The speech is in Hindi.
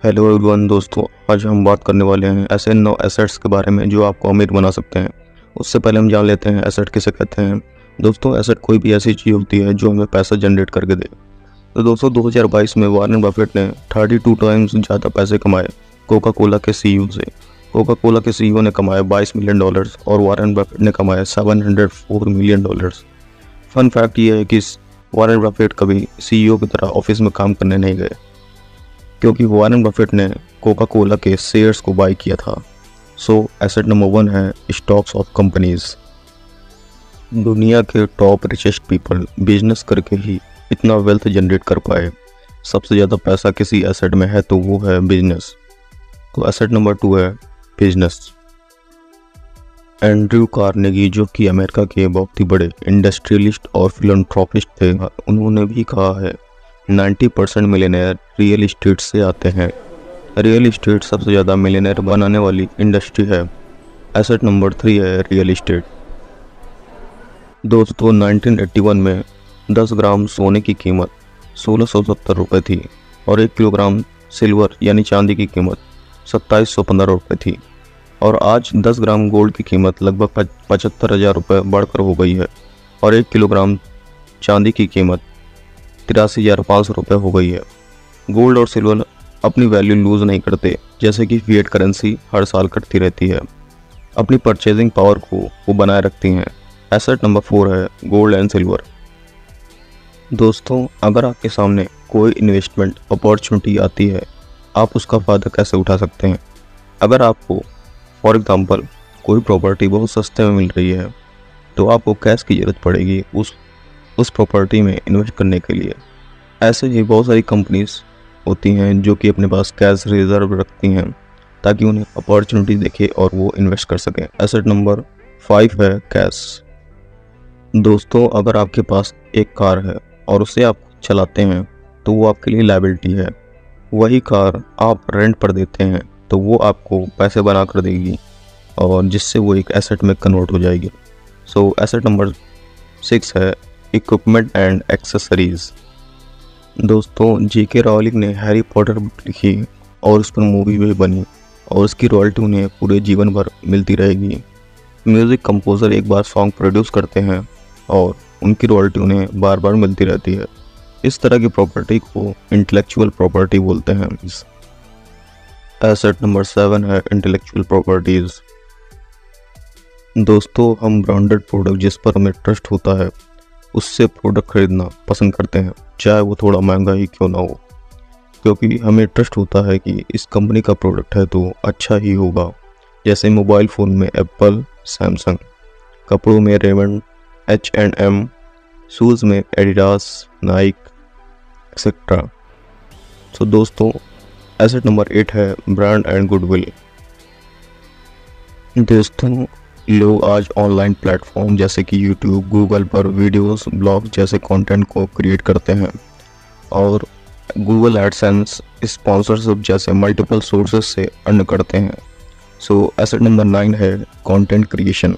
हेलो एवरीवन दोस्तों, आज हम बात करने वाले हैं ऐसे 9 एसेट्स के बारे में जो आपको अमीर बना सकते हैं। उससे पहले हम जान लेते हैं एसेट किसे कहते हैं। दोस्तों, एसेट कोई भी ऐसी चीज़ होती है जो हमें पैसा जनरेट करके दे। तो दोस्तों 2022 में वॉरेन बफेट ने 32 टाइम्स ज़्यादा पैसे कमाए कोका कोला के सीईओ से। कोका कोला के सीईओ ने कमाए $22 मिलियन और वॉरेन बफेट ने कमाए $704 मिलियन। फन फैक्ट ये है कि वॉरेन बफेट कभी सीईओ की तरह ऑफिस में काम करने नहीं गए, क्योंकि वॉरेन बफेट ने कोका कोला के शेयर्स को बाय किया था। सो एसेट नंबर 1 है स्टॉक्स ऑफ कंपनीज। दुनिया के टॉप रिचेस्ट पीपल बिजनेस करके ही इतना वेल्थ जनरेट कर पाए। सबसे ज़्यादा पैसा किसी एसेट में है तो वो है बिजनेस। तो एसेट नंबर 2 है बिजनेस। एंड्रयू कार्नेगी, जो कि अमेरिका के बहुत ही बड़े इंडस्ट्रियलिस्ट और फिलैंथ्रोपिस्ट थे, उन्होंने भी कहा है 90% मिलियनेयर रियल इस्टेट से आते हैं। रियल इस्टेट सबसे ज़्यादा मिलियनेयर बनाने वाली इंडस्ट्री है। एसेट नंबर 3 है रियल इस्टेट। दोस्तों 1981 में 10 ग्राम सोने की कीमत 1670 रुपये थी और 1 किलोग्राम सिल्वर यानी चांदी की कीमत 2715 रुपये थी। और आज 10 ग्राम गोल्ड की कीमत लगभग 75,000 रुपये बढ़कर हो गई है और 1 किलोग्राम चांदी की कीमत 83,500 रुपये हो गई है। गोल्ड और सिल्वर अपनी वैल्यू लूज़ नहीं करते, जैसे कि फिएट करेंसी हर साल घटती रहती है। अपनी परचेजिंग पावर को वो बनाए रखती हैं। एसेट नंबर 4 है गोल्ड एंड सिल्वर। दोस्तों, अगर आपके सामने कोई इन्वेस्टमेंट अपॉर्चुनिटी आती है, आप उसका फ़ायदा कैसे उठा सकते हैं। अगर आपको फॉर एग्ज़ाम्पल कोई प्रॉपर्टी बहुत सस्ते में मिल रही है, तो आपको कैश की ज़रूरत पड़ेगी उस प्रॉपर्टी में इन्वेस्ट करने के लिए। ऐसे ही बहुत सारी कंपनीज होती हैं जो कि अपने पास कैश रिजर्व रखती हैं ताकि उन्हें अपॉर्चुनिटी देखे और वो इन्वेस्ट कर सकें। एसेट नंबर 5 है कैश। दोस्तों, अगर आपके पास एक कार है और उसे आप चलाते हैं तो वो आपके लिए लायबिलिटी है। वही कार आप रेंट पर देते हैं तो वो आपको पैसे बना कर देगी और जिससे वो एक एसेट में कन्वर्ट हो जाएगी। सो एसेट नंबर 6 है इक्विपमेंट एंड एक्सेसरीज। दोस्तों, J.K. रॉलिंग ने हैरी पॉटर बुक लिखी और उस पर मूवी भी बनी और उसकी रॉयल्टी उन्हें पूरे जीवन भर मिलती रहेगी। म्यूज़िक कंपोज़र एक बार सॉन्ग प्रोड्यूस करते हैं और उनकी रॉयल्टी उन्हें बार बार मिलती रहती है। इस तरह की प्रॉपर्टी को इंटेलेक्चुअल प्रॉपर्टी बोलते हैं। एसेट नंबर 7 है इंटेलेक्चुअल प्रॉपर्टीज़। दोस्तों, हम ब्रांडेड प्रोडक्ट जिस पर हमें ट्रस्ट होता है उससे प्रोडक्ट खरीदना पसंद करते हैं, चाहे वो थोड़ा महंगा ही क्यों ना हो, क्योंकि हमें ट्रस्ट होता है कि इस कंपनी का प्रोडक्ट है तो अच्छा ही होगा। जैसे मोबाइल फ़ोन में एप्पल, सैमसंग, कपड़ों में रेमंड, H&M, शूज़ में एडिडास, नाइक एक्सेट्रा। सो दोस्तों, एसेट नंबर 8 है ब्रांड एंड गुडविल। दोस्तों, लोग आज ऑनलाइन प्लेटफॉर्म जैसे कि यूट्यूब, गूगल पर वीडियोस, ब्लॉग जैसे कंटेंट को क्रिएट करते हैं और गूगल एडसेंस, स्पॉन्सरशिप जैसे मल्टीपल सोर्सेस से अर्न करते हैं। सो एसेट नंबर 9 है कंटेंट क्रिएशन।